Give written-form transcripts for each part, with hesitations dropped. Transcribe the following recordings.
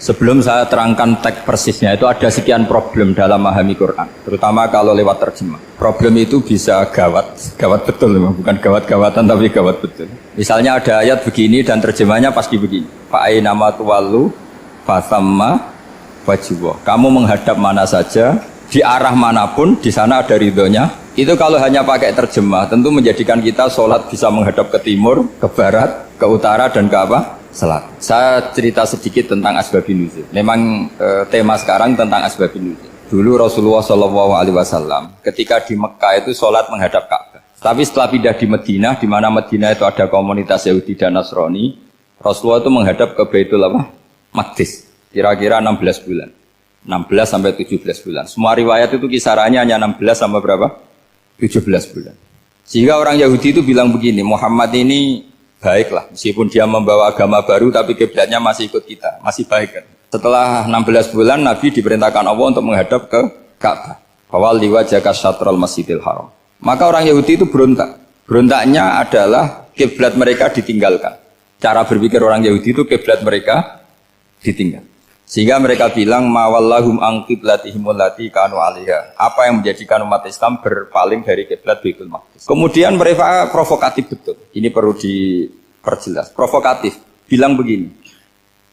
Sebelum saya terangkan teks persisnya, itu ada sekian problem dalam memahami Quran, terutama kalau lewat terjemah. Problem itu bisa gawat betul, bukan gawat-gawatan tapi gawat betul. Misalnya ada ayat begini dan terjemahnya pasti begini. Fa'ainama tuwallu fasamma wajhullah. Kamu menghadap mana saja, di arah manapun, di sana ada ridhonya. Itu kalau hanya pakai terjemah, tentu menjadikan kita sholat bisa menghadap ke timur, ke barat, ke utara, dan ke apa? Selatan. Saya cerita sedikit tentang asbabun nuzul. Memang tema sekarang tentang asbabun nuzul. Dulu Rasulullah SAW ketika di Mekah itu sholat menghadap Ka'bah. Tapi setelah pindah di Madinah, di mana Madinah itu ada komunitas Yahudi dan Nasrani, Rasulullah itu menghadap ke Baitul Maqdis. Kira-kira 16 bulan. 16 sampai 17 bulan. Semua riwayat itu kisarannya hanya 16 sampai berapa? 17 bulan. Sehingga orang Yahudi itu bilang begini, Muhammad ini baiklah, meskipun dia membawa agama baru tapi kiblatnya masih ikut kita, masih baik kan. Setelah 16 bulan Nabi diperintahkan Allah untuk menghadap ke Ka'bah. Fawal liwajhaka syatrul masjidil haram. Maka orang Yahudi itu berontak. Berontaknya adalah kiblat mereka ditinggalkan. Cara berpikir orang Yahudi itu kiblat mereka ditinggal. Sehingga mereka bilang mawallahum an qiblatihim allati kanu 'alaiha. Apa yang menjadikan umat Islam berpaling dari kiblat Baitul Maqdis. Kemudian mereka provokatif betul. Ini perlu diperjelas. Provokatif. Bilang begini.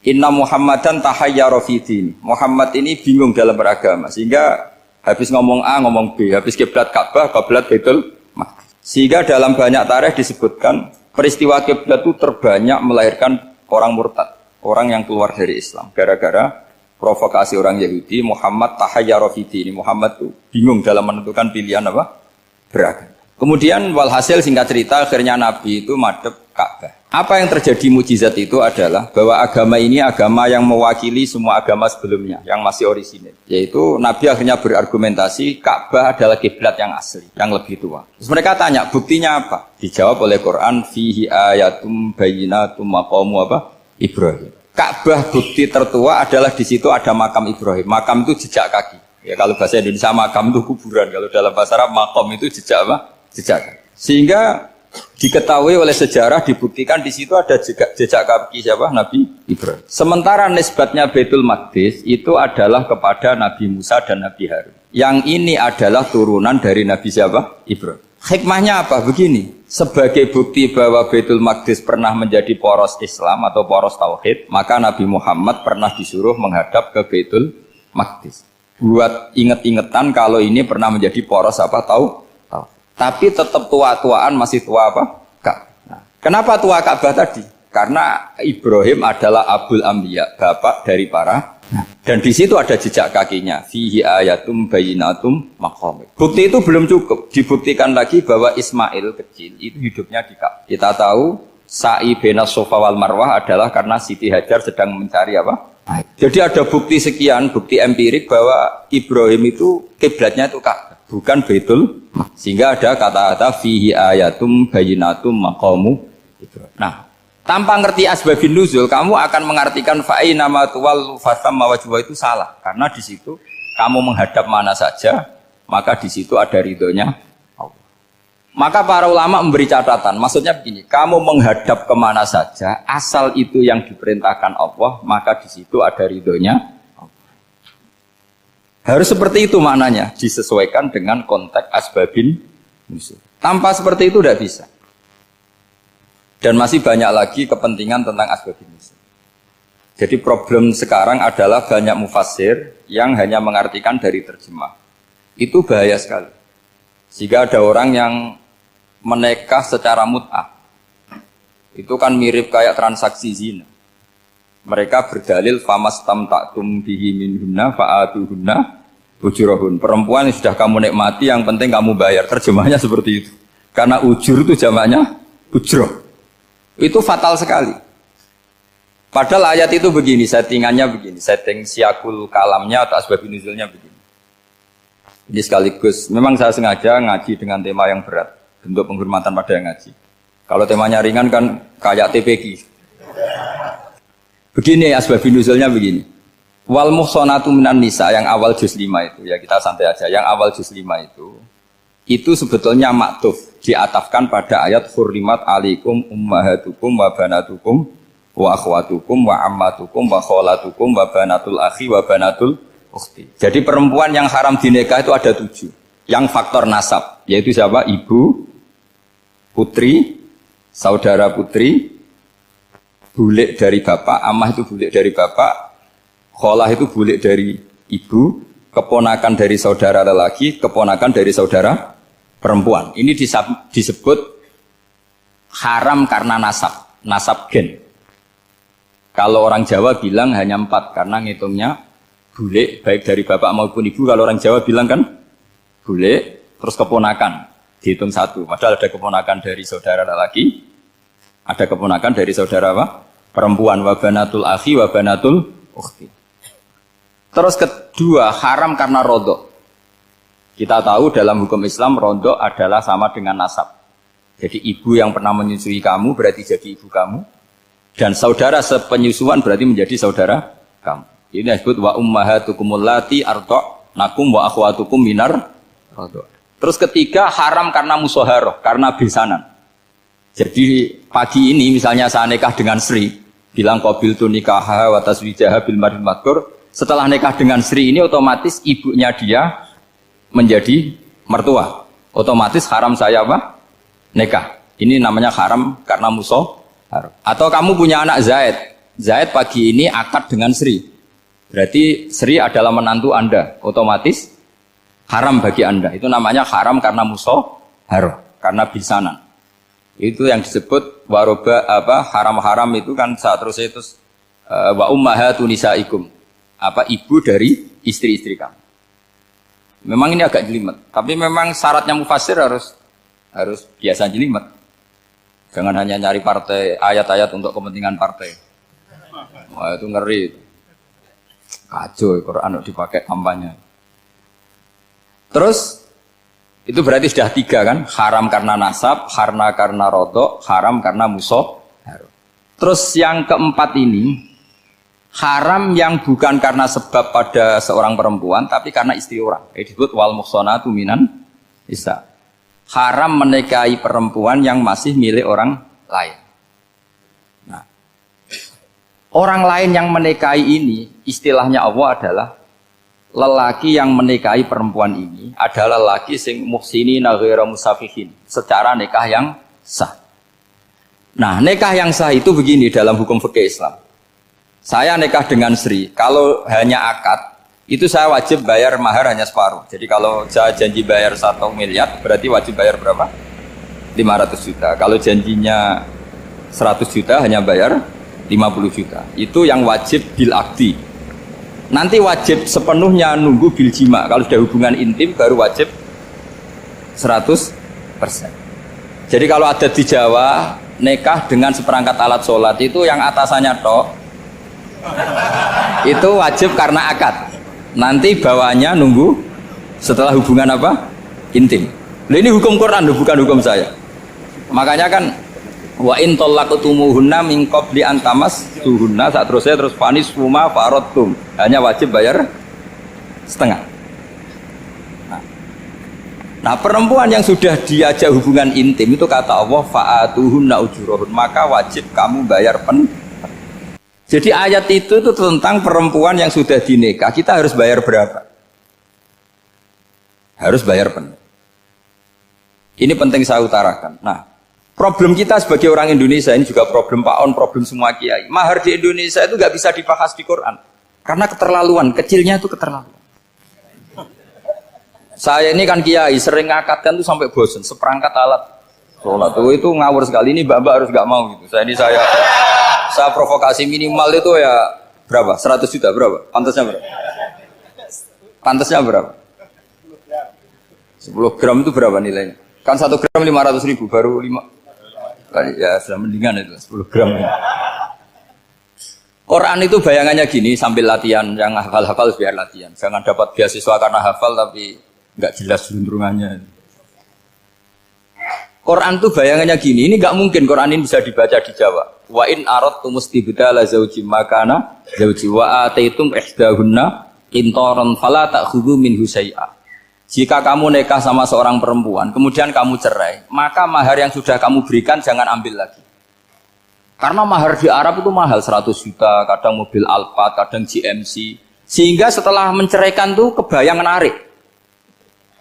Inna Muhammadan tahayyara fi dini. Muhammad ini bingung dalam beragama. Sehingga habis ngomong A ngomong B, habis kiblat Ka'bah, kiblat Baitul Maqdis. Sehingga dalam banyak tarikh disebutkan peristiwa kiblat itu terbanyak melahirkan orang murtad. Orang yang keluar dari Islam gara-gara provokasi orang Yahudi. Muhammad tahayyara fi dini. Muhammad itu bingung dalam menentukan pilihan apa? Beragama. Kemudian walhasil singkat cerita akhirnya Nabi itu madhep Ka'bah. Apa yang terjadi mukjizat itu adalah bahwa agama ini agama yang mewakili semua agama sebelumnya yang masih orisinil. Yaitu Nabi akhirnya berargumentasi Ka'bah adalah kiblat yang asli, yang lebih tua. Terus mereka tanya, buktinya apa? Dijawab oleh Quran, fihi ayatum bayyinatum maqamu apa? Ibrahim. Ka'bah bukti tertua adalah di situ ada makam Ibrahim. Makam itu jejak kaki. Ya kalau bahasa Indonesia makam itu kuburan. Kalau dalam bahasa Arab makam itu jejak apa? Jejak kaki. Sehingga diketahui oleh sejarah dibuktikan di situ ada jejak kaki siapa? Nabi Ibrahim. Sementara nisbatnya Baitul Maqdis itu adalah kepada Nabi Musa dan Nabi Harun. Yang ini adalah turunan dari Nabi siapa? Ibrahim. Hikmahnya apa? Begini. Sebagai bukti bahwa Baitul Maqdis pernah menjadi poros Islam atau poros Tauhid, maka Nabi Muhammad pernah disuruh menghadap ke Baitul Maqdis. Buat inget-ingetan kalau ini pernah menjadi poros apa? Tahu? Tapi tetap tua-tuaan masih tua apa? Nah, kenapa tua Ka'bah tadi? Karena Ibrahim adalah Abul Anbiya, bapak dari para. Dan di situ ada jejak kakinya. Fihi ayatum bayyinatum maqam. Bukti itu belum cukup. Dibuktikan lagi bahwa Ismail kecil itu hidupnya di Ka'bah. Kita tahu sa'i bainas Safa wal Marwah adalah karena Siti Hajar sedang mencari apa? Jadi ada bukti sekian, bukti empirik bahwa Ibrahim itu kiblatnya itu Ka'bah, bukan Baitul. Sehingga ada kata-kata fihi ayatum bayyinatum maqamu Ibrahim. Nah, tanpa ngerti asbabun nuzul, kamu akan mengartikan fa'inama tuwallu fasamma wajhullah itu salah. Karena di situ kamu menghadap mana saja, maka di situ ada ridhonya Allah. Maka para ulama memberi catatan, maksudnya begini, kamu menghadap kemana saja, asal itu yang diperintahkan Allah, maka di situ ada ridhonya Allah. Harus seperti itu maknanya, disesuaikan dengan konteks asbabun nuzul. Tanpa seperti itu tidak bisa. Dan masih banyak lagi kepentingan tentang asbabun nuzul. Jadi problem sekarang adalah banyak mufassir yang hanya mengartikan dari terjemah. Itu bahaya sekali. Sehingga ada orang yang menikah secara mut'ah. Itu kan mirip kayak transaksi zina. Mereka berdalil famastamta'tum bihi minhunna fa'atuhunna ujurahun. Perempuan yang sudah kamu nikmati yang penting kamu bayar. Terjemahnya seperti itu. Karena ujur itu jamaknya ujroh. Itu fatal sekali. Padahal ayat itu begini, settingannya begini, setting siakul kalamnya atau asbabun nuzulnya begini. Ini sekaligus, memang saya sengaja ngaji dengan tema yang berat, bentuk penghormatan pada yang ngaji. Kalau temanya ringan kan kayak TPQ. Begini asbabun nuzulnya begini. Wal muhsanatu minan nisa yang awal juz 5 itu, ya kita santai aja, yang awal juz 5 itu sebetulnya maktuf, diatafkan pada ayat hurrimat alaikum ummahatukum wa banatukum wa akhwatukum wa ammatukum wa kholatukum wa banatul akhi wa banatul ukhti. Jadi perempuan yang haram dinikah itu ada 7. Yang faktor nasab, yaitu siapa? Ibu, putri, saudara putri, bulik dari bapak, amah itu bulik dari bapak, kholah itu bulik dari ibu, keponakan dari saudara lelaki, keponakan dari saudara perempuan. Ini disebut haram karena nasab gen. Kalau orang Jawa bilang hanya 4 karena ngitungnya bulik baik dari bapak maupun ibu. Kalau orang Jawa bilang kan bulik terus keponakan dihitung 1. Padahal ada keponakan dari saudara lelaki, ada keponakan dari saudara apa? Perempuan. Wa banatul akhi wa banatul ukhti. Terus kedua haram karena rodok. Kita tahu dalam hukum Islam rodok adalah sama dengan nasab. Jadi ibu yang pernah menyusui kamu berarti jadi ibu kamu. Dan saudara sepenyusuan berarti menjadi saudara kamu. Ini disebut wa ummahatukumul lati arda'nakum wa akhwatukum minar radha'. Terus ketiga haram karena musaharah, karena besanan. Jadi pagi ini misalnya saya nikah dengan Sri, bilang qabiltu nikaha wa taswijaha bil mar'il madkur. Setelah nikah dengan Sri ini otomatis ibunya dia menjadi mertua. Otomatis haram saya apa? Nikah. Ini namanya haram karena musaharah. Atau kamu punya anak Zaid. Zaid pagi ini akad dengan Sri. Berarti Sri adalah menantu Anda. Otomatis haram bagi Anda. Itu namanya haram karena musaharah, karena bisanan. Itu yang disebut waroba haram-haram itu kan saat terus itu wa ummahatu nisaikum. Ibu dari istri-istri kamu. Memang ini agak jelimet, tapi memang syaratnya mufassir harus biasa jelimet. Jangan hanya nyari partai, ayat-ayat untuk kepentingan partai. Wah itu ngeri. Kacau, Quran dipakai kampanye. Terus, itu berarti sudah 3 kan? Haram karena nasab, karena rodok, haram karena musaharah. Terus yang keempat ini, haram yang bukan karena sebab pada seorang perempuan, tapi karena istri orang. Disebut wal muhsanatu minan nisa. Haram menikahi perempuan yang masih milik orang lain. Nah, orang lain yang menikahi ini, istilahnya Allah adalah lelaki yang menikahi perempuan ini adalah lelaki sing muhsinina ghairu musafihin, secara nikah yang sah. Nah, nikah yang sah itu begini dalam hukum fikih Islam. Saya nikah dengan Sri, kalau hanya akad itu saya wajib bayar mahar hanya separuh. Jadi kalau saya janji bayar 1 miliar, berarti wajib bayar berapa? 500 juta. Kalau janjinya 100 juta, hanya bayar 50 juta. Itu yang wajib bil akdi. Nanti wajib sepenuhnya nunggu bil jima. Kalau sudah hubungan intim, baru wajib 100%. Jadi kalau ada di Jawa, nikah dengan seperangkat alat sholat, itu yang atasannya tok, itu wajib karena akad. Nanti bawahnya nunggu setelah hubungan apa? Intim. Nah, ini hukum Quran, bukan hukum saya. Makanya kan wa in talaqtumuhunna min qabli an tamassuhunna, saat terus fanis huma faradtum. Hanya wajib bayar setengah. Nah, perempuan yang sudah diajak hubungan intim itu kata Allah fa'atuhunna ujurahun, maka wajib kamu bayar Jadi ayat itu tentang perempuan yang sudah dinikah, kita harus bayar berapa? Harus bayar penuh. Ini penting saya utarakan. Nah, problem kita sebagai orang Indonesia, ini juga problem Pak On, problem semua kiai. Mahar di Indonesia itu nggak bisa dibahas di Quran. Karena keterlaluan, kecilnya itu keterlaluan. Saya ini kan kiai, sering ngakatkan tuh sampai bosan, seperangkat alat sholat. Itu ngawur sekali, ini mbak-mbak harus nggak mau gitu. Saya provokasi minimal itu ya berapa? 100 juta berapa? Pantasnya berapa? Pantasnya berapa? 10 gram itu berapa nilainya? Kan 1 gram 500.000 baru 5. Ya sudah mendingan itu 10 gram. Quran itu bayangannya gini sambil latihan, yang hafal-hafal biar latihan. Jangan dapat beasiswa karena hafal tapi nggak jelas juntrungannya. Quran itu bayangannya gini, ini nggak mungkin Quran ini bisa dibaca di Jawa. Wa in aradtum istibdala zawji makana zawji wa ataitum ihdahunna qintaran fala ta'khudhu minhu syai'a. Jika kamu nikah sama seorang perempuan, kemudian kamu cerai, maka mahar yang sudah kamu berikan jangan ambil lagi. Karena mahar di Arab itu mahal 100 juta, kadang mobil Alphard, kadang GMC. Sehingga setelah menceraikan tuh kebayang menarik.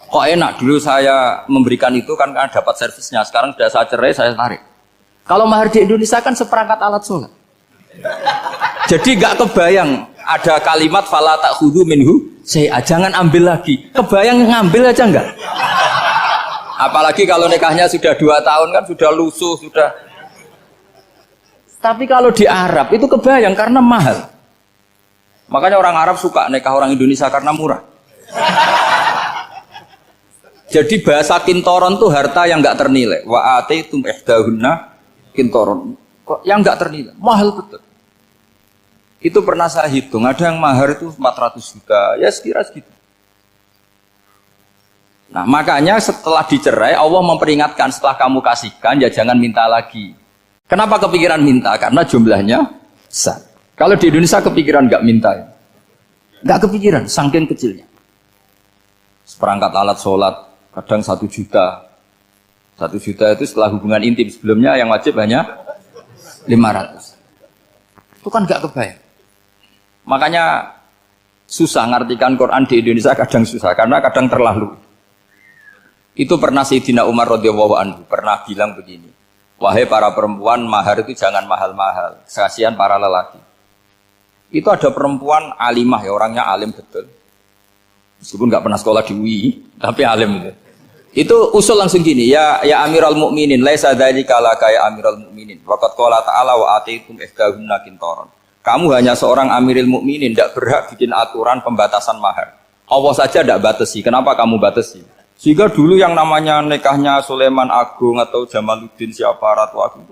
Kok enak dulu saya memberikan itu kan dapat servisnya. Sekarang sudah saya cerai, saya tarik. Kalau mahar di Indonesia kan seperangkat alat sholat. Jadi gak kebayang ada kalimat fala ta'khudhu minhu syai'a, jangan ambil lagi. Kebayang ngambil aja enggak? Apalagi kalau nikahnya sudah 2 tahun kan sudah lusuh, sudah. Tapi kalau di Arab itu kebayang karena mahal. Makanya orang Arab suka nikah orang Indonesia karena murah. Jadi bahasa kintoron tuh harta yang enggak ternilai. Wa ataitum ihdahunna kintoron. Kok yang enggak ternilai? Mahal betul. Itu pernah saya hitung, ada yang mahar itu 400 juta, ya sekira segitu. Nah makanya setelah dicerai, Allah memperingatkan setelah kamu kasihkan, ya jangan minta lagi. Kenapa kepikiran minta? Karena jumlahnya besar. Kalau di Indonesia kepikiran nggak minta, ya? Nggak kepikiran, saking kecilnya. Seperangkat alat sholat, kadang 1 juta. 1 juta itu setelah hubungan intim, sebelumnya yang wajib hanya 500. Itu kan nggak kebayang. Makanya susah ngartikan Quran di Indonesia, kadang susah karena kadang terlalu. Itu pernah Sayyidina Umar radhiyallahu anhu pernah bilang begini, wahai para perempuan, mahar itu jangan mahal-mahal, kasihan para lelaki. Itu ada perempuan alimah ya, orangnya alim betul, meskipun nggak pernah sekolah di UI, tapi alim itu. Itu usul langsung gini, ya Amirul Mukminin, laisa dzalika laka ya Amirul Mukminin. Waqad qala ta'ala wa ataitum ihdahunna qintaran. Kamu hanya seorang Amirul Mukminin, tidak berhak bikin aturan pembatasan mahar. Allah saja tidak batasi, kenapa kamu batasi? Sehingga dulu yang namanya nikahnya Sulaiman Agung atau Jamaluddin siapa Ratu Agung,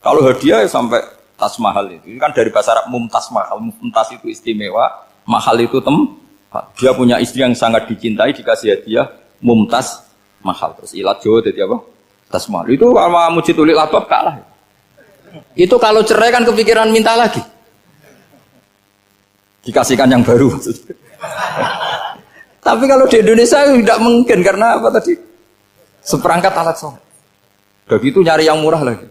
kalau hadiah ya sampai tas mahal itu kan dari bahasa Arab mumtaz mahal. Mumtaz itu istimewa, mahal itu tempat. Dia punya istri yang sangat dicintai, dikasih hadiah mumtaz mahal. Terus ilat Jawa jadi apa? Tas mahal. Itu sama Mujidulil Albab kalah. Itu kalau cerai kan kepikiran minta lagi. Dikasihkan yang baru. Tapi kalau di Indonesia tidak mungkin karena apa tadi? Seperangkat alat sholat. Begitu nyari yang murah lagi.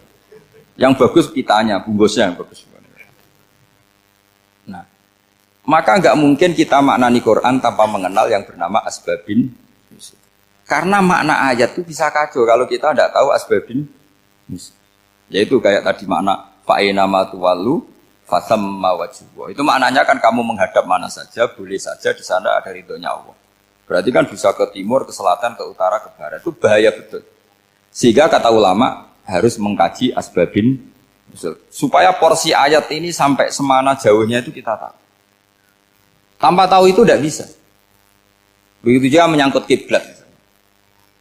Yang bagus kitanya, bungkusnya yang bagus. Nah, maka nggak mungkin kita maknani Quran tanpa mengenal yang bernama asbabin. Karena makna ayat itu bisa kacau kalau kita tidak tahu asbabin. Yaitu kayak tadi makna fa'ina ma tuwallu fasamma wajhu. Itu maknanya kan kamu menghadap mana saja, boleh saja di sana ada ridhonya Allah. Berarti kan bisa ke timur, ke selatan, ke utara, ke barat. Itu bahaya betul. Sehingga kata ulama harus mengkaji asbabin supaya porsi ayat ini sampai semana jauhnya itu kita tahu. Tanpa tahu itu tidak bisa. Begitu juga menyangkut kiblat.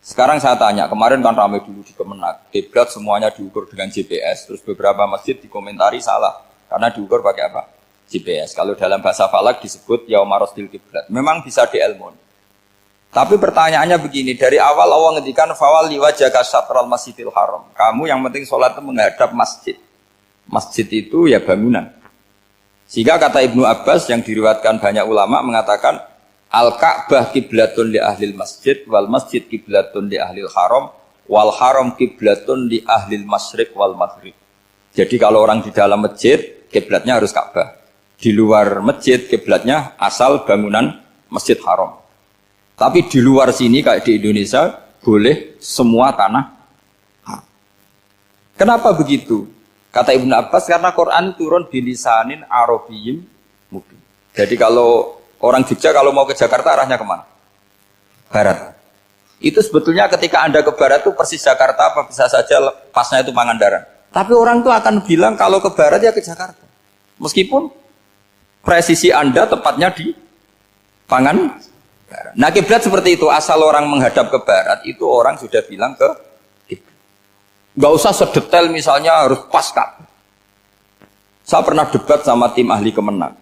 Sekarang saya tanya, kemarin kan ramai dulu di Kemenak, kiblat semuanya diukur dengan GPS, terus beberapa masjid dikomentari salah. Karena diukur pakai apa? GPS. Kalau dalam bahasa falak disebut yaumarostil kiblat. Memang bisa diilmun. Tapi pertanyaannya begini, dari awal Allah ngendikan fawal liwajhaka syatral masjidil haram. Kamu yang penting sholat itu menghadap masjid. Masjid itu ya bangunan. Sehingga kata Ibnu Abbas yang diriwayatkan banyak ulama mengatakan Al-Ka'bah kiblatun li ahlil masjid wal masjid kiblatun li ahlil haram wal haram kiblatun li ahlil masyriq wal maghrib. Jadi kalau orang di dalam masjid, kiblatnya harus Ka'bah. Di luar masjid, kiblatnya asal bangunan Masjid Haram. Tapi di luar sini, kayak di Indonesia, boleh semua tanah. Kenapa begitu? Kata Ibnu Abbas, karena Quran turun bilisanin Arabiyyin mubin. Jadi kalau orang Jogja, kalau mau ke Jakarta, arahnya kemana? Barat. Itu sebetulnya ketika Anda ke barat itu persis Jakarta, apa bisa saja pasnya itu Pangandaran. Tapi orang itu akan bilang kalau ke barat ya ke Jakarta. Meskipun presisi Anda tepatnya di Pangandaran. Nah kiblat seperti itu, asal orang menghadap ke barat itu orang sudah bilang ke kiblat. Gak usah sedetail misalnya harus pas Ka'bah. Saya pernah debat sama tim ahli Kemenak.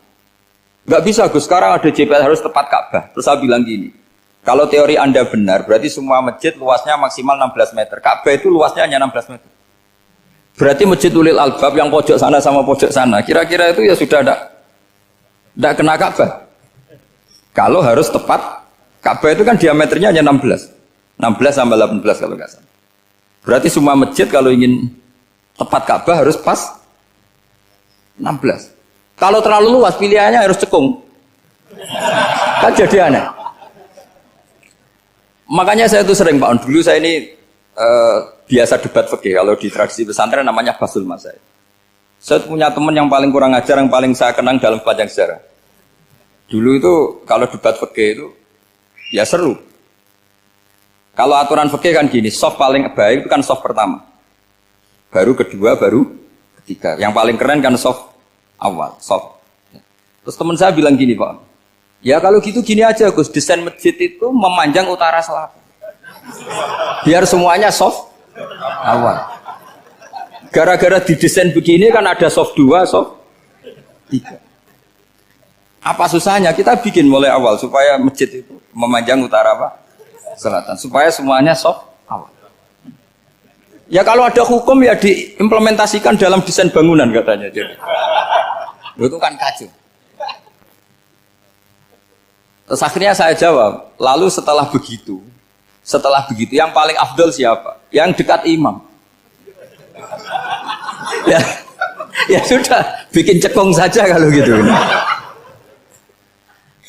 Gak bisa Gus, sekarang ada GPS harus tepat Ka'bah. Terus saya bilang gini, kalau teori Anda benar, berarti semua masjid luasnya maksimal 16 meter. Ka'bah itu luasnya hanya 16 meter. Berarti Masjid Ulil Albab yang pojok sana sama pojok sana, kira-kira itu ya sudah tidak kena Ka'bah. Kalau harus tepat, Ka'bah itu kan diameternya hanya 16 sampai 18 kalau nggak salah. Berarti semua masjid kalau ingin tepat Ka'bah harus pas 16. Kalau terlalu luas pilihannya harus cekung. Kan jadi aneh. Makanya saya tuh sering Pak, dulu saya ini biasa debat fikih. Kalau di tradisi pesantren namanya basul masail. Saya punya teman yang paling kurang ajar, yang paling saya kenang dalam sepanjang sejarah. Dulu itu kalau debat fikih itu ya seru. Kalau aturan fikih kan gini, soft paling baik itu kan soft pertama. Baru kedua, baru ketiga. Yang paling keren kan soft awal, soft. Terus teman saya bilang gini Pak, ya kalau gitu gini aja Gus, desain masjid itu memanjang utara selatan. Biar semuanya soft awal. Gara-gara didesain begini kan ada soft 2, soft 3. Apa susahnya? Kita bikin mulai awal supaya masjid itu memanjang utara apa? Selatan. Supaya semuanya soft awal. Ya kalau ada hukum ya diimplementasikan dalam desain bangunan katanya. Itu kan kacau. Terus akhirnya saya jawab, lalu setelah begitu yang paling afdol siapa? Yang dekat imam. Ya sudah, bikin cekung saja kalau gitu.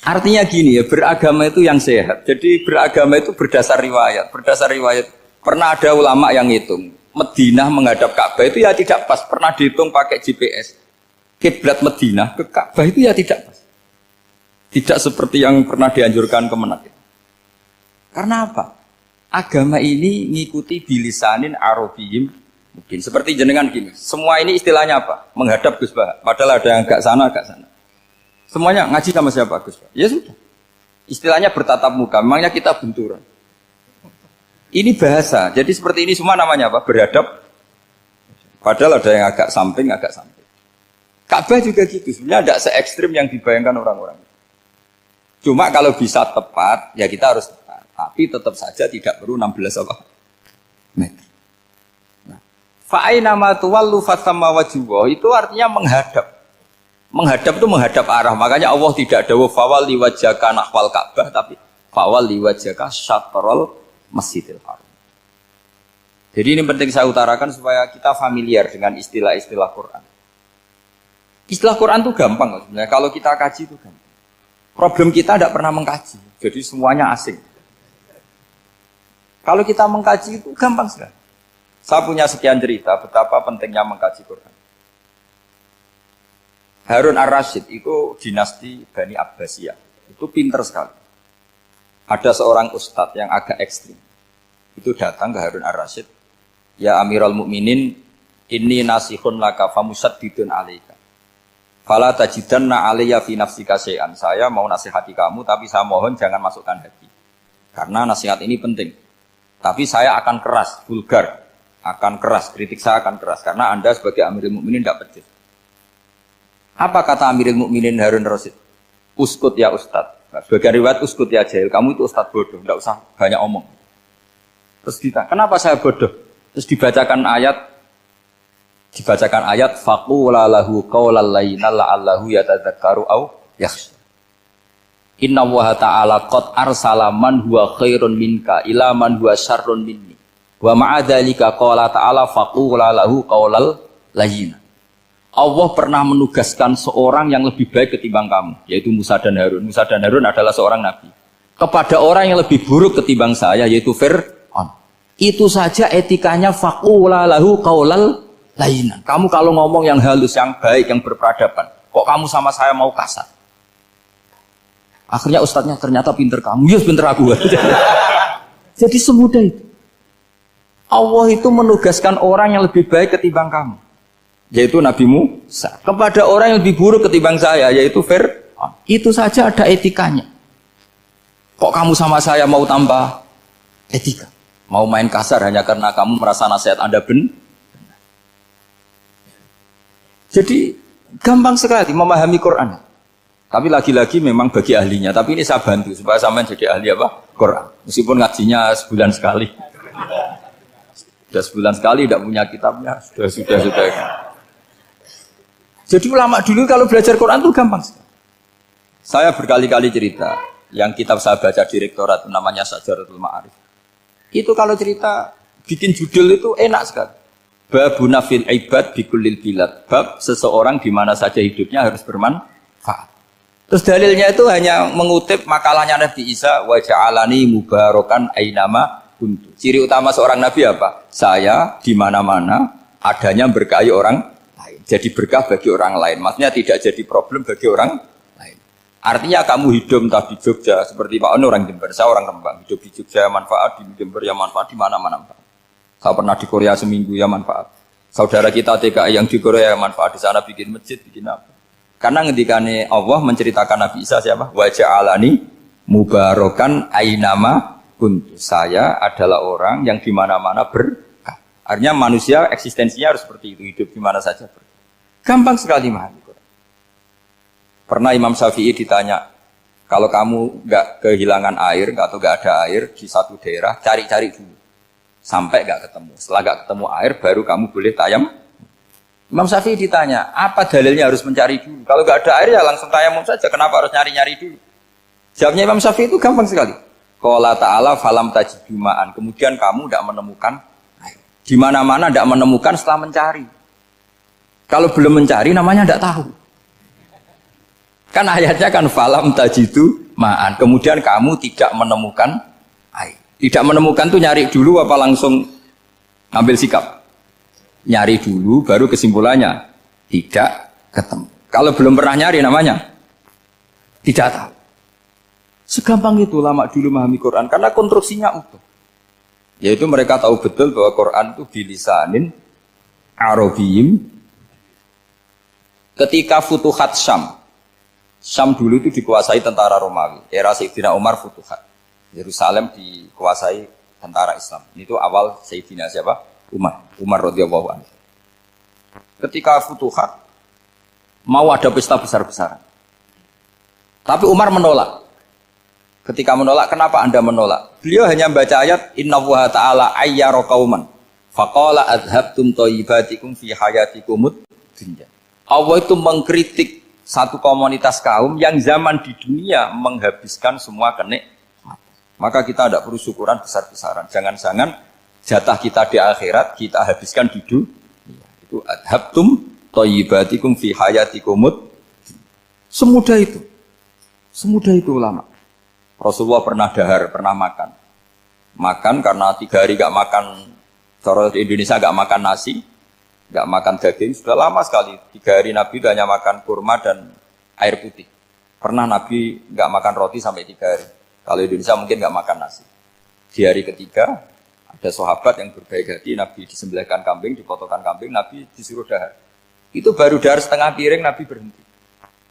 Artinya gini ya, beragama itu yang sehat. Jadi beragama itu berdasar riwayat. Berdasar riwayat, pernah ada ulama yang hitung. Madinah menghadap Ka'bah itu ya tidak pas. Pernah dihitung pakai GPS. Kiblat Madinah ke Ka'bah itu ya tidak pas. Tidak seperti yang pernah dianjurkan Kemenak. Karena apa? Agama ini ngikuti bilisanin arabiyyin mungkin. Seperti jenengan gini. Semua ini istilahnya apa? Menghadap Gus Bah. Padahal ada yang agak sana, agak sana. Semuanya ngaji sama siapa Gus? Ya sudah. Istilahnya bertatap muka. Memangnya kita benturan. Ini bahasa. Jadi seperti ini semua namanya apa? Beradab. Padahal ada yang agak samping, agak samping. Ka'bah juga gitu. Sebenarnya tidak se-ekstrim yang dibayangkan orang-orang. Cuma kalau bisa tepat, ya kita harus tepat. Tapi tetap saja tidak perlu 16 apa? Meter. Nah, fa'aina ma tuwallu fathamma wajhullah itu artinya menghadap. Menghadap itu menghadap arah. Makanya Allah tidak dawuh fawalli wajhaka nahwal Ka'bah, tapi fawalli wajhaka syatrul Masjidil Haram. Jadi ini penting saya utarakan supaya kita familiar dengan istilah-istilah Quran. Istilah Quran itu gampang sebenarnya. Kalau kita kaji itu gampang. Problem kita tidak pernah mengkaji. Jadi semuanya asing. Kalau kita mengkaji itu gampang sekali. Saya punya sekian cerita betapa pentingnya mengkaji Quran. Harun ar-Rasyid itu dinasti Bani Abbasiyah. Itu pinter sekali. Ada seorang ustadz yang agak ekstrim. Itu datang ke Harun ar-Rasyid. Ya Amirul Mukminin, inni nasihun laka famusaddidun alaika. Fala tajidanna alayya fi nafsika syai'an. Saya mau nasihati kamu, tapi saya mohon jangan masukkan hati. Karena nasihat ini penting. Tapi saya akan keras, vulgar. Akan keras, kritik saya akan keras. Karena Anda sebagai Amirul Mukminin tidak pedes. Apa kata Amirul Mukminin Harun ar-Rasyid? Uskut ya Ustadz. Nah, sebagai riwayat uskut ya jahil. Kamu itu Ustadz bodoh, tidak usah banyak omong. Terus kita, kenapa saya bodoh? Terus dibacakan ayat faqula lahu qaulal layyina la'allahu yatadzakkaru aw yakhsha. Inna Allaha ta'ala qad arsala man huwa khairun minka ila man huwa syarrun minni. Wa ma'a dzalika qala ta'ala faqula lahu qaulal layyina. Allah pernah menugaskan seorang yang lebih baik ketimbang kamu, yaitu Musa dan Harun. Musa dan Harun adalah seorang nabi. Kepada orang yang lebih buruk ketimbang saya, yaitu Fir'aun. Itu saja etikanya faqula lahu qaulal layyina. Kamu kalau ngomong yang halus, yang baik, yang berperadaban, kok kamu sama saya mau kasar? Akhirnya ustadznya ternyata pinter kamu, ya pinter aku. Jadi semudah itu. Allah itu menugaskan orang yang lebih baik ketimbang kamu, yaitu Nabi Musa, kepada orang yang lebih buruk ketimbang saya, yaitu Fir'aun. Itu saja ada etikanya. Kok kamu sama saya mau tambah etika? Mau main kasar hanya karena kamu merasa nasihat Anda benar? Jadi gampang sekali memahami Quran. Tapi lagi-lagi memang bagi ahlinya. Tapi ini saya bantu supaya sampean jadi ahli apa? Quran. Meskipun ngajinya sebulan sekali. Sudah sebulan sekali tidak punya kitabnya. Sudah. Jadi ulama dulu kalau belajar Quran itu gampang. Saya berkali-kali cerita, yang kitab saya baca di rektorat namanya Syajaratul Ma'arif. Itu kalau cerita bikin judul itu enak sekali. Babuna fil ibad bikulil bilad. Bab seseorang di mana saja hidupnya harus bermanfaat. Terus dalilnya itu hanya mengutip makalahnya Nabi Isa, wa ja'alani mubarakan ainama kuntu. Ciri utama seorang nabi apa? Saya di mana-mana adanya berkahi orang lain. Jadi berkah bagi orang lain. Maksudnya tidak jadi problem bagi orang lain. Artinya kamu hidup entah di Jogja seperti Pak Ono orang Jember, saya orang Rembang. Hidup di Jogja manfaat, di Jember ya manfaat, di mana-mana manfaat. Saya pernah di Korea seminggu ya manfaat. Saudara kita TKI yang di Korea manfaat, di sana bikin masjid, bikin apa? Karena ngendikane Allah menceritakan Nabi Isa siapa? Wa ja'alani mubarakan ainama kuntu. Saya adalah orang yang di mana-mana berkah. Artinya manusia eksistensinya harus seperti itu, hidup di mana saja berkah. Gampang sekali memahami Quran. Pernah Imam Syafi'i ditanya, kalau kamu nggak kehilangan air atau nggak ada air di satu daerah, cari-cari dulu sampai nggak ketemu. Setelah nggak ketemu air, baru kamu boleh tayam. Imam Syafi'i ditanya, apa dalilnya harus mencari dulu? Kalau nggak ada air ya langsung tayamum saja. Kenapa harus nyari-nyari dulu? Jawabnya Imam Syafi'i itu gampang sekali. Qala ta'ala falam tajidu ma'an. Kemudian kamu tidak menemukan air. Di mana-mana tidak menemukan setelah mencari. Kalau belum mencari namanya tidak tahu. Kan ayatnya kan falam tajidu ma'an. Kemudian kamu tidak menemukan air. Tidak menemukan tuh nyari dulu apa langsung ambil sikap? Nyari dulu baru kesimpulannya tidak ketemu. Kalau belum pernah nyari namanya tidak tahu. Segampang itu ulama dulu memahami Quran karena konstruksinya utuh. Yaitu mereka tahu betul bahwa Quran itu bilisanin Arabiyim. Ketika Futuhat Syam. Syam dulu itu dikuasai tentara Romawi. Era Sayyidina Umar Futuhat. Yerusalem dikuasai tentara Islam. Itu awal Sayyidina siapa? Umar radhiyallahu anhu. Ketika Futuhat mau ada pesta besar-besaran. Tapi Umar menolak. Ketika menolak, kenapa Anda menolak? Beliau hanya baca ayat innallaha ta'ala ayyara qauman faqala adhabtum thayyibatikum fi hayatikumud dunya. Allah itu mengkritik satu komunitas kaum yang zaman di dunia menghabiskan semua kenikmatan. Maka kita tidak perlu syukuran besar-besaran. Jangan-jangan jatah kita di akhirat kita habiskan di dunia. Itu adhabtum thayyibatikum fi hayatikumud. Semudah itu. Semudah itu ulama. Rasulullah pernah dahar, pernah makan. Makan karena 3 hari gak makan, cara di Indonesia gak makan nasi, gak makan daging, sudah lama sekali. 3 hari Nabi hanya makan kurma dan air putih. Pernah Nabi gak makan roti sampai 3 hari. Kalau Indonesia mungkin gak makan nasi. Di hari ketiga, ada sahabat yang berbaik hati, Nabi disembelihkan kambing, dipotongkan kambing, Nabi disuruh dahar. Itu baru dahar setengah piring, Nabi berhenti.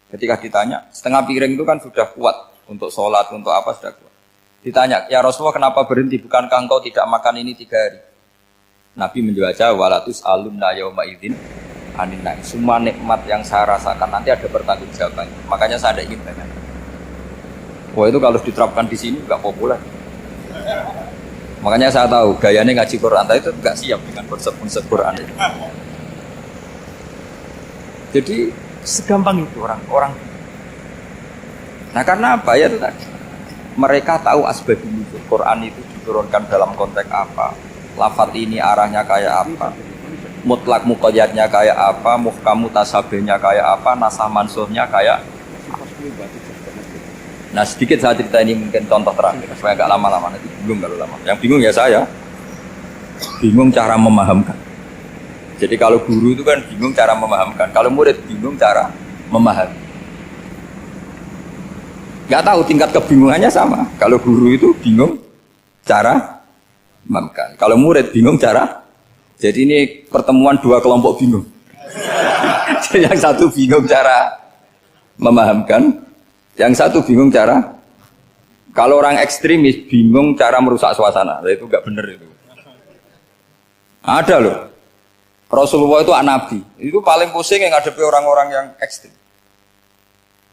Ketika ditanya, setengah piring itu kan sudah kuat. Untuk sholat, untuk apa sudah kuat. Ditanya, ya Rasulullah kenapa berhenti? Bukankah engkau tidak makan ini 3 hari? Nabi menjawab, walatus alumna yauma idzin anin naim. Semua nikmat yang saya rasakan nanti ada pertanggungjawabannya. Makanya saya tidak ingin banyak. Wah itu kalau diterapkan di sini nggak populer. Makanya saya tahu gayanya ngaji Quran itu nggak siap dengan konsep-konsep Quran itu. Jadi segampang itu orang. Nah karena apa ya itu tadi? Mereka tahu asbabun nuzul. Quran itu diturunkan dalam konteks apa? Lafaz ini arahnya kayak apa? Mutlak muqayyadnya kayak apa? Muhkam mutasabihnya kayak apa? Nasah mansuhnya kayak apa? Nah sedikit saya cerita ini mungkin contoh terakhir supaya nggak lama-lama nanti bingung kalau lama. Yang bingung ya saya. Bingung cara memahamkan. Jadi kalau guru itu kan bingung cara memahamkan. Kalau murid bingung cara memahami. Nggak tahu tingkat kebingungannya sama. Kalau guru itu bingung cara memahamkan. Kalau murid bingung cara. Jadi ini pertemuan 2 kelompok bingung. Jadi yang satu bingung cara memahamkan, yang satu bingung cara. Kalau orang ekstremis bingung cara merusak suasana. Itu nggak benar itu. Ada loh. Rasulullah itu anak nabi. Itu paling pusing yang ngadepi orang-orang yang ekstrim.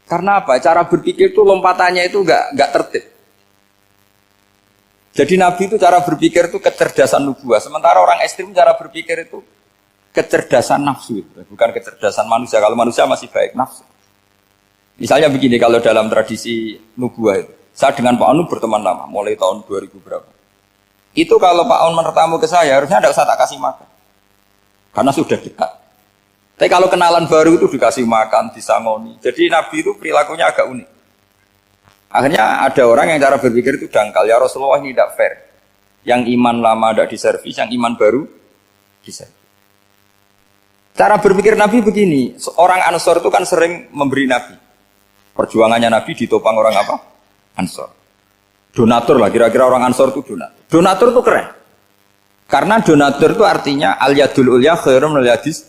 Karena apa? Cara berpikir itu lompatannya itu nggak tertib. Jadi Nabi itu cara berpikir itu kecerdasan nubuah. Sementara orang ekstrim cara berpikir itu kecerdasan nafsu. Bukan kecerdasan manusia. Kalau manusia masih baik nafsu. Misalnya begini, kalau dalam tradisi nubuah itu. Saya dengan Pak Anu berteman lama. Mulai tahun 2000 berapa. Itu kalau Pak Anu bertamu ke saya, harusnya tidak usah tak kasih makan. karena sudah dekat. Tapi kalau kenalan baru itu dikasih makan, disangoni. Jadi Nabi itu perilakunya agak unik. Akhirnya ada orang yang cara berpikir itu dangkal. Ya Rasulullah ini tidak fair. Yang iman lama tidak diservis, yang iman baru diservis. Cara berpikir Nabi begini. Orang Ansor itu kan sering memberi Nabi. Perjuangannya Nabi ditopang orang apa? Ansor. Donatur lah, kira-kira orang Ansor itu donatur. Donatur itu keren. Karena donatur itu artinya al-yadul ulya khairum minal yadis.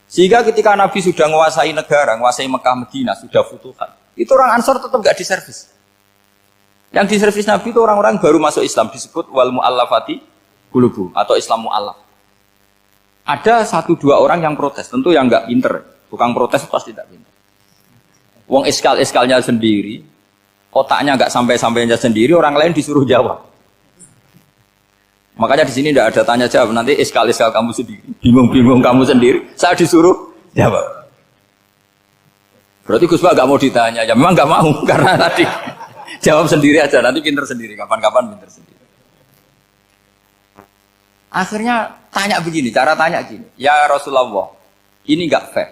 Sehingga ketika Nabi sudah menguasai negara, menguasai Mekah Medina, sudah futuhat, itu orang Ansor tetap gak diservis. Yang diservis Nabi itu orang-orang baru masuk Islam, disebut wal mu'allafati qulubuhum atau Islam mu'allaf. Ada 1-2 orang yang protes, tentu yang gak pinter. Tukang protes pasti tidak pinter. Wong iskal-iskalnya sendiri, otaknya gak sampai-sampainya sendiri, orang lain disuruh jawab. Makanya di sini tidak ada tanya jawab, nanti iskal-iskal kamu sendiri, bingung-bingung kamu sendiri, saya disuruh jawab. Berarti Gus Pak gak mau ditanya, ya memang gak mau, karena tadi jawab sendiri aja, nanti pinter sendiri, kapan-kapan pinter sendiri. Akhirnya tanya begini, cara tanya gini, ya Rasulullah, ini gak fair.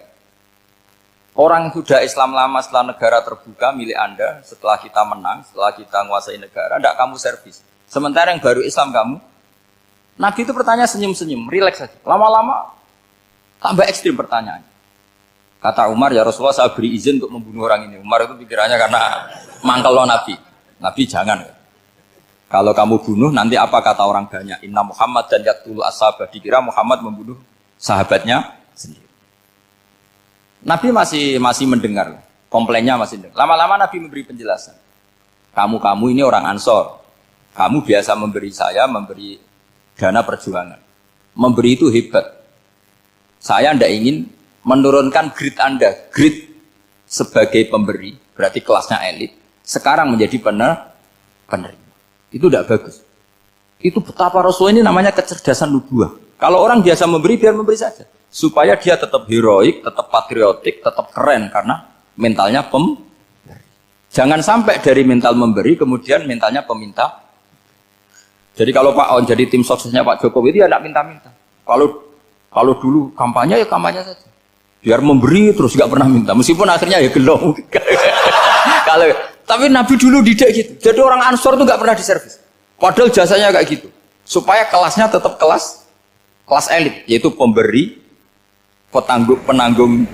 Orang sudah Islam lama setelah negara terbuka milik Anda, setelah kita menang, setelah kita menguasai negara, tidak kamu servis. Sementara yang baru Islam kamu, Nabi itu bertanya senyum-senyum, rileks saja. Lama-lama tambah ekstrim pertanyaannya. Kata Umar, ya Rasulullah saya beri izin untuk membunuh orang ini. Umar itu pikirannya karena mangkel lo Nabi. Nabi jangan. Kalau kamu bunuh, nanti apa kata orang banyak? Inna Muhammad dan yaqtulu ashabah. Dikira Muhammad membunuh sahabatnya sendiri. Nabi masih mendengar. Komplainnya masih dengar. Lama-lama Nabi memberi penjelasan. Kamu ini orang Ansor. Kamu biasa memberi saya, memberi dana perjuangan. Memberi itu hebat. Saya tidak ingin menurunkan grade Anda. Grade sebagai pemberi, berarti kelasnya elit. Sekarang menjadi penerima. Itu tidak bagus. Itu betapa Rasul ini namanya kecerdasan nubuah. Kalau orang biasa memberi, biar memberi saja. Supaya dia tetap heroik, tetap patriotik, tetap keren. Karena mentalnya pemberi. Jangan sampai dari mental memberi, kemudian mentalnya peminta. Jadi kalau Pak On jadi tim suksesnya Pak Jokowi itu ya tidak minta-minta. Kalau dulu kampanye ya kampanye saja. Biar memberi terus nggak pernah minta. Meskipun akhirnya ya gelong. Tapi Nabi dulu tidak gitu. Jadi orang Ansor itu nggak pernah diservis. Padahal jasanya kayak gitu. Supaya kelasnya tetap kelas elit, yaitu pemberi, penanggung.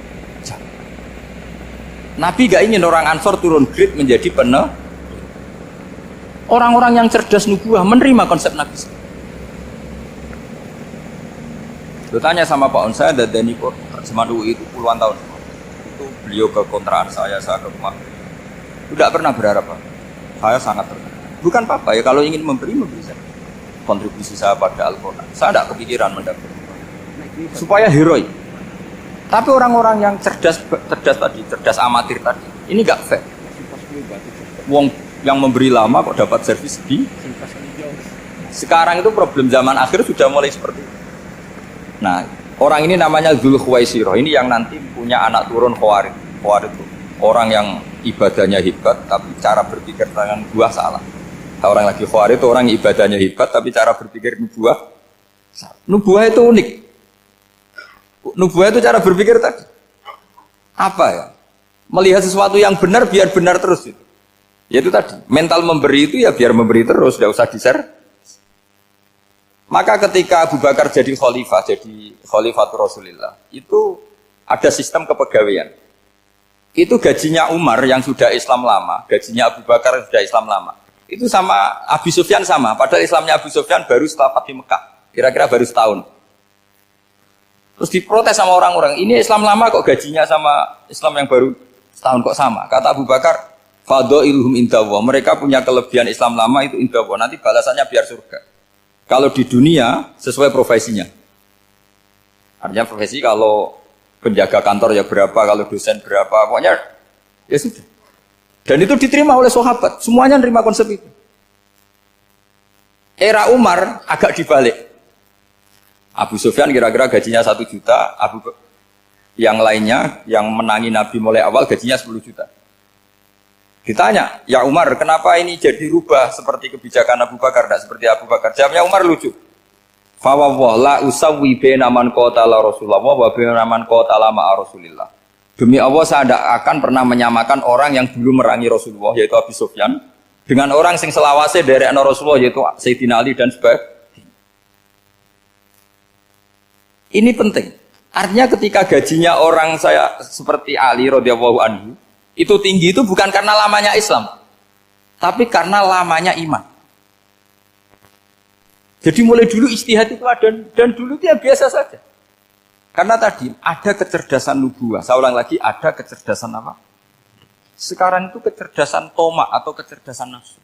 Nabi nggak ingin orang Ansor turun grade menjadi orang-orang yang cerdas nubuah menerima konsep Nabi. Lu tanya sama Pak On, saya dadani kok terjemahan UI itu puluhan tahun. Itu beliau ke kontrakan saya ke rumah. Tidak pernah berharap. Saya sangat terkenal. Bukan apa-apa ya, kalau ingin memberi saja. Kontribusi saya pada Al-Quran. Saya tidak kepikiran mendapat. Supaya heroik. Tapi orang-orang yang cerdas amatir tadi, ini gak fair. Wong yang memberi lama kok dapat servis di sekarang itu problem zaman akhir sudah mulai seperti itu. Nah, orang ini namanya Dzul Khuwaisirah. Ini yang nanti punya anak turun Khawarij. Khawarij itu orang yang ibadahnya hebat tapi cara berpikir tentang nubuah salah. Nah, orang lagi Khawarij itu orang yang ibadahnya hebat tapi cara berpikir nubuah salah. Nubuah itu unik. Nubuah itu cara berpikir tadi. Apa ya? Melihat sesuatu yang benar biar benar terus itu. Yaitu tadi, mental memberi itu ya biar memberi terus, tidak usah di-share. Maka ketika Abu Bakar jadi khalifatul Rasulullah, itu ada sistem kepegawaian. Itu gajinya Umar yang sudah Islam lama, gajinya Abu Bakar yang sudah Islam lama. Itu sama Abu Sufyan sama, padahal Islamnya Abu Sufyan baru setelah Fathu Mekah, kira-kira baru setahun. Terus diprotes sama orang-orang, ini Islam lama kok gajinya sama Islam yang baru setahun kok sama. Kata Abu Bakar, Fadha'iluhum indallah. Mereka punya kelebihan Islam lama itu indallah. Nanti balasannya biar surga. Kalau di dunia sesuai profesinya. Artinya profesi kalau penjaga kantor ya berapa, kalau dosen berapa, pokoknya ya sudah. Dan itu diterima oleh sahabat. Semuanya nerima konsep itu. Era Umar agak dibalik. Abu Sufyan kira-kira gajinya 1 juta, yang lainnya yang menangi Nabi mulai awal gajinya 10 juta. Ditanya, ya Umar, kenapa ini jadi rubah seperti kebijakan Abu Bakar, tidak seperti Abu Bakar? Jawabnya Umar lucu. Fa la usawwi baina man qatala Rasulullah wa baina man qatala ma'a Rasulillah. Demi Allah saya tidak akan pernah menyamakan orang yang dulu merangi Rasulullah yaitu Abu Sufyan dengan orang sing selawase dari Rasulullah yaitu Sayyidina Ali dan sebagainya. Ini penting. Artinya ketika gajinya orang saya seperti Ali radhiyallahu anhu itu tinggi itu bukan karena lamanya Islam, tapi karena lamanya iman. Jadi mulai dulu ijtihad itu ada dan dulu dia biasa saja. Karena tadi ada kecerdasan nubuwah. Saya ulang lagi, ada kecerdasan apa? Sekarang itu kecerdasan tomak atau kecerdasan nafsu.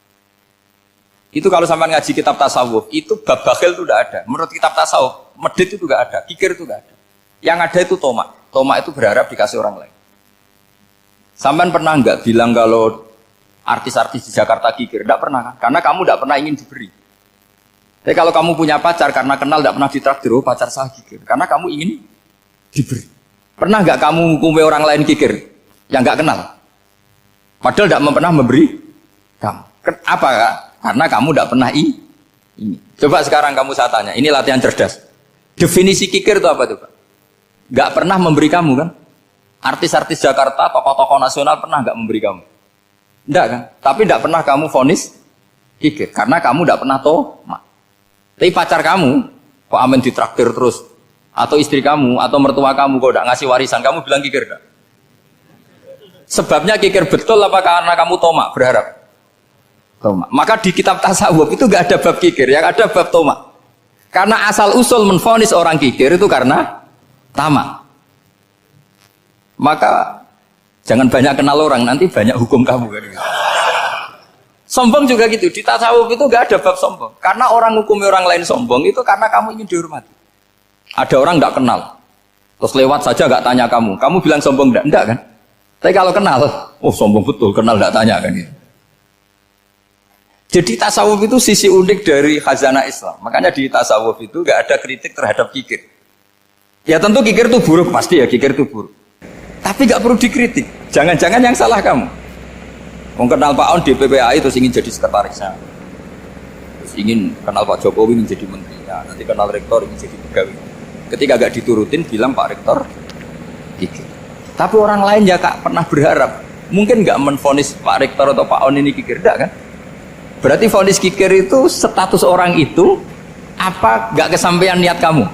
Itu kalau sampai ngaji kitab tasawuf, itu bab bakhil itu tidak ada. Menurut kitab tasawuf, medit itu tidak ada, kikir itu tidak ada. Yang ada itu tomak. Tomak itu berharap dikasih orang lain. Sampai pernah enggak bilang kalau artis-artis di Jakarta kikir? Tidak pernah kan? Karena kamu tidak pernah ingin diberi. Tapi kalau kamu punya pacar karena kenal tidak pernah ditraktir, oh pacar saya kikir. Karena kamu ingin diberi. Pernah enggak kamu hukumi orang lain kikir yang enggak kenal? Padahal tidak pernah memberi kamu. Apa kak? Karena kamu tidak pernah ini. Coba sekarang kamu saya tanya, ini latihan cerdas. Definisi kikir itu apa tuh Pak? Enggak pernah memberi kamu kan? Artis-artis Jakarta, tokoh-tokoh nasional pernah enggak memberi kamu? Enggak kan? Tapi enggak pernah kamu vonis kikir. Karena kamu enggak pernah tomak. Tapi pacar kamu, kok amin ditraktir terus? Atau istri kamu, atau mertua kamu, kok enggak ngasih warisan, kamu bilang kikir enggak? Sebabnya kikir betul apa karena kamu tomak, berharap? Tomak. Maka di kitab tasawuf itu enggak ada bab kikir, yang ada bab tomak. Karena asal usul menvonis orang kikir itu karena tamak. Maka jangan banyak kenal orang, nanti banyak hukum kamu. Sombong juga gitu, di tasawuf itu enggak ada bab sombong. Karena orang hukumi orang lain sombong itu karena kamu ingin dihormati. Ada orang enggak kenal, terus lewat saja enggak tanya kamu bilang sombong enggak? Enggak kan? Tapi kalau kenal, oh sombong betul, kenal enggak tanya kan gitu. Jadi tasawuf itu sisi unik dari khazanah Islam. Makanya di tasawuf itu enggak ada kritik terhadap kikir. Ya tentu kikir itu buruk, pasti ya kikir itu buruk. Tapi enggak perlu dikritik. Jangan-jangan yang salah kamu. Mau kenal Pak On di PPAI terus ingin jadi sekretarisnya, terus ingin kenal Pak Jokowi ingin jadi menterinya, nanti kenal rektor ingin jadi pegawai. Ketika gak diturutin bilang Pak Rektor kikir. Tapi orang lain ya kak pernah berharap, mungkin gak menvonis Pak Rektor atau Pak On ini kikir, enggak kan? Berarti vonis kikir itu status orang itu apa gak kesampaian niat kamu?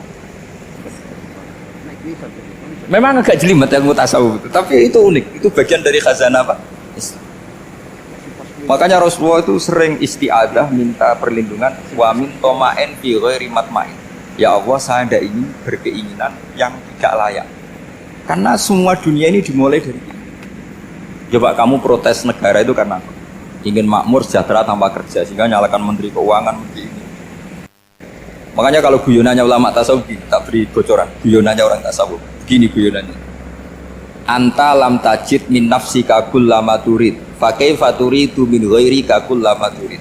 Memang agak jelimet ilmu tasawuf itu, tapi itu unik, itu bagian dari khazanah apa? Islam. Makanya Rasulullah itu sering isti'adah minta perlindungan wa min toma'en fi ghairi matma'in. Ya Allah, saya tidak ingin berkeinginan yang tidak layak. Karena semua dunia ini dimulai dari ini. Coba kamu protes negara itu karena apa? Ingin makmur, sejahtera tanpa kerja, sehingga nyalakan menteri keuangan menteri ini. Makanya kalau guyonannya ulama tasawuf, tak beri bocoran. Guyonannya orang tasawuf, begini guyonannya. Anta lam tajid min nafsika kullama turid fa kaifa turidu min ghairika kullama turid.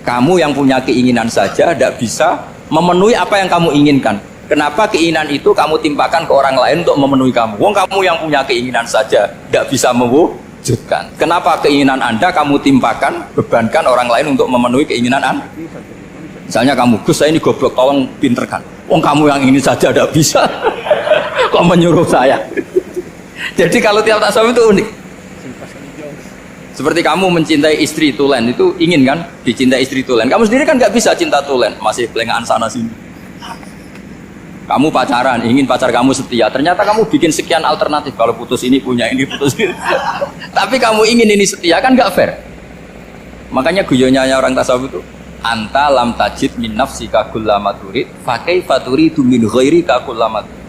Kamu yang punya keinginan saja tidak bisa memenuhi apa yang kamu inginkan. Kenapa keinginan itu kamu timpakan ke orang lain untuk memenuhi kamu? Wong kamu yang punya keinginan saja tidak bisa mewujudkan. Kenapa keinginan Anda kamu timpakan, bebankan orang lain untuk memenuhi keinginan Anda? Misalnya kamu, Gus saya ini goblok, tolong pinterkan. Wong kamu yang ini saja tidak bisa. Kok menyuruh saya? Jadi kalau tiap tasawuf itu unik. Seperti kamu mencintai istri tulen itu ingin kan dicintai istri tulen. Kamu sendiri kan nggak bisa cinta tulen, masih pelengahan sana sini. Kamu pacaran, ingin pacar kamu setia. Ternyata kamu bikin sekian alternatif. Kalau putus ini punya ini, putus ini. Tapi kamu ingin ini setia kan nggak fair. Makanya guyonanya orang tasawuf itu anta lam tajid min nafsika kullama turid fa kaifa turidu min ghairika kullama turid.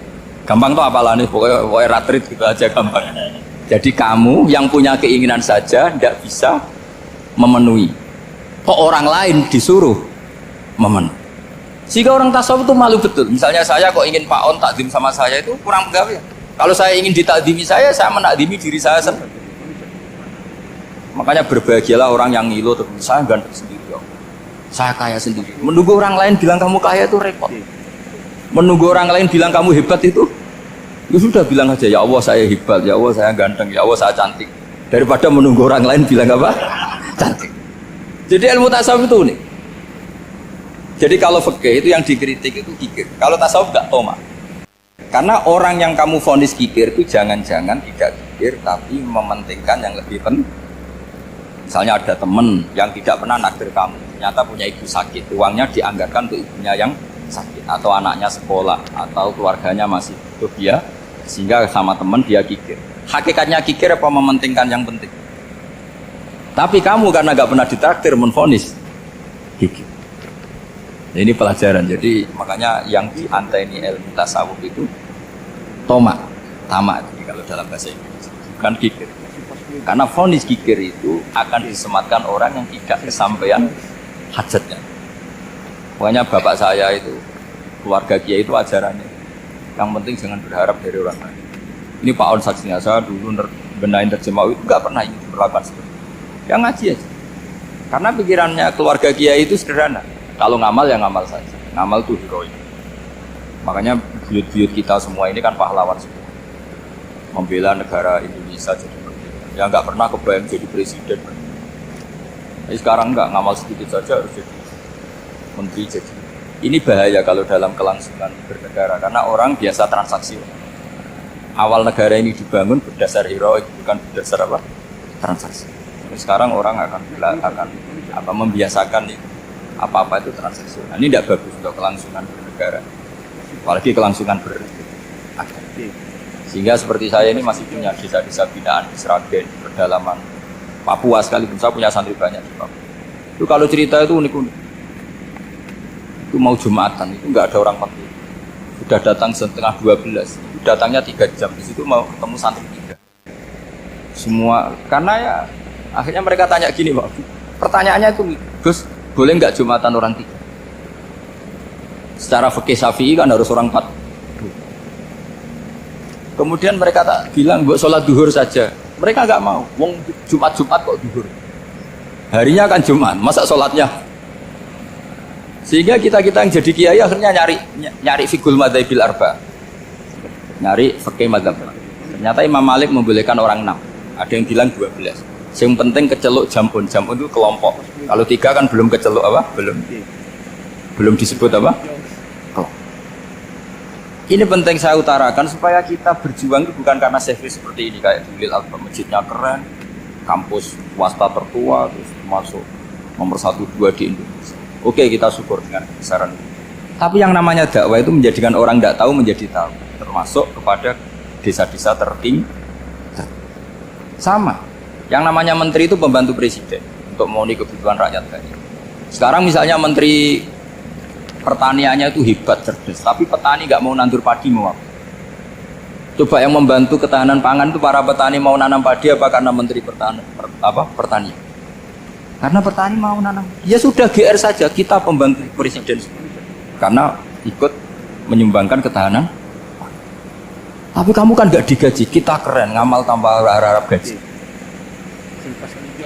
Gampang tuh apalah nih, pokoknya ratrit gitu aja gampang. Jadi kamu yang punya keinginan saja tidak bisa memenuhi. Kok orang lain disuruh memenuhi? Sehingga orang tasawuf itu malu betul. Misalnya saya kok ingin Pak On takdim sama saya itu kurang pegawai. Kalau saya ingin ditakdimi saya menakdimi diri saya sendiri. Makanya berbahagialah orang yang ngilu terus saya ganteng sendiri. Saya kaya sendiri. Menunggu orang lain bilang kamu kaya itu repot. Menunggu orang lain bilang kamu hebat itu, ya sudah bilang aja ya Allah saya hebat, ya Allah saya ganteng, ya Allah saya cantik. Daripada menunggu orang lain bilang apa? Cantik. Jadi ilmu tasawuf itu unik. Jadi kalau fikih itu yang dikritik itu kikir. Kalau tasawuf enggak toma. Karena orang yang kamu vonis kikir itu jangan-jangan tidak kikir tapi mementingkan yang lebih penting. Misalnya ada teman yang tidak pernah naktir kamu, ternyata punya ibu sakit, uangnya dianggarkan untuk ibunya yang sakit, atau anaknya sekolah, atau keluarganya masih hidup dia, sehingga sama teman dia kikir. Hakikatnya kikir apa mementingkan yang penting? Tapi kamu karena nggak pernah ditraktir menvonis kikir. Ini pelajaran. Jadi makanya yang dianteni ilmu tasawuf itu toma, tamak. Jadi kalau dalam bahasa Inggris bukan kikir. Karena vonis kikir itu akan disematkan orang yang tidak kesampaian hajatnya. Pokoknya bapak saya itu keluarga kiai itu ajarannya. Yang penting jangan berharap dari orang lain. Ini Pak On saksinya, saya dulu benahin terjemah itu nggak pernah ini berlakukan seperti itu. Yang ngaji aja. Karena pikirannya keluarga kiai itu sederhana. Kalau ngamal ya ngamal saja. Ngamal itu heroik. Makanya buyut-buyut kita semua ini kan pahlawan semua. Membela negara Indonesia jadi merdeka. Ya nggak pernah kebayang jadi presiden. Jadi sekarang nggak ngamal sedikit saja harus jadi menteri jadi. Ini bahaya kalau dalam kelangsungan bernegara karena orang biasa transaksi. Awal negara ini dibangun berdasar heroik bukan berdasar apa? Transaksi. Jadi sekarang orang akan membiasakan itu. Apa-apa itu transaksional. Ini tidak bagus untuk kelangsungan bernegara. Apalagi kelangsungan beragama. Sehingga seperti saya ini masih punya desa-desa binaan di Sragen, pedalaman Papua sekalipun saya punya santri banyak di Papua. Itu kalau cerita itu unik-unik. Itu mau Jumatan, itu nggak ada orang Papua. Sudah datang setengah 12, itu datangnya 3 jam. Di situ mau ketemu santri 3. Semua, karena ya akhirnya mereka tanya gini Pak. Pertanyaannya itu, Gus, boleh nggak Jumatan orang 3? Secara fikih Syafi'i kan harus orang 4. Kemudian mereka tak bilang buat sholat duhur saja. Mereka nggak mau. Wong Jumat-Jumat kok duhur. Harinya kan Jumat, masa sholatnya? Sehingga kita yang jadi kiai akhirnya nyari fikul madzhabil arba. Nyari fikih madzhab. Ternyata Imam Malik membolehkan orang 6. Ada yang bilang 12. Yang penting keceluk jampun itu kelompok. Kalau 3 kan belum keceluk apa? Belum disebut apa? Kelompok. Ini penting saya utarakan supaya kita berjuang itu bukan karena service seperti ini kayak Dulil Alba, masjidnya keren, kampus swasta tertua, terus masuk nomor 1-2 di Indonesia. Oke, kita syukur dengan kebesaran. Tapi yang namanya dakwah itu menjadikan orang tidak tahu menjadi tahu, termasuk kepada desa-desa tertinggi. Sama. Yang namanya menteri itu pembantu presiden untuk memenuhi kebutuhan rakyat banyak. Sekarang misalnya menteri pertaniannya itu hebat, cerdas, tapi petani nggak mau nandur padi mau apa? Coba yang membantu ketahanan pangan itu para petani mau nanam padi apa karena menteri pertanian? Karena petani mau nanam. Ya sudah GR saja, kita pembantu presiden karena ikut menyumbangkan ketahanan. Tapi kamu kan nggak digaji, kita keren ngamal tanpa harap gaji.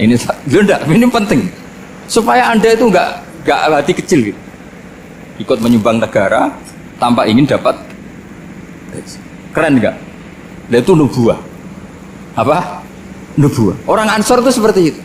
Ini penting supaya Anda itu nggak hati kecil gitu. Ikut menyumbang negara tanpa ingin dapat gaji. Keren nggak? Itu nubuah. Apa? Nubuah. Orang Ansor itu seperti itu.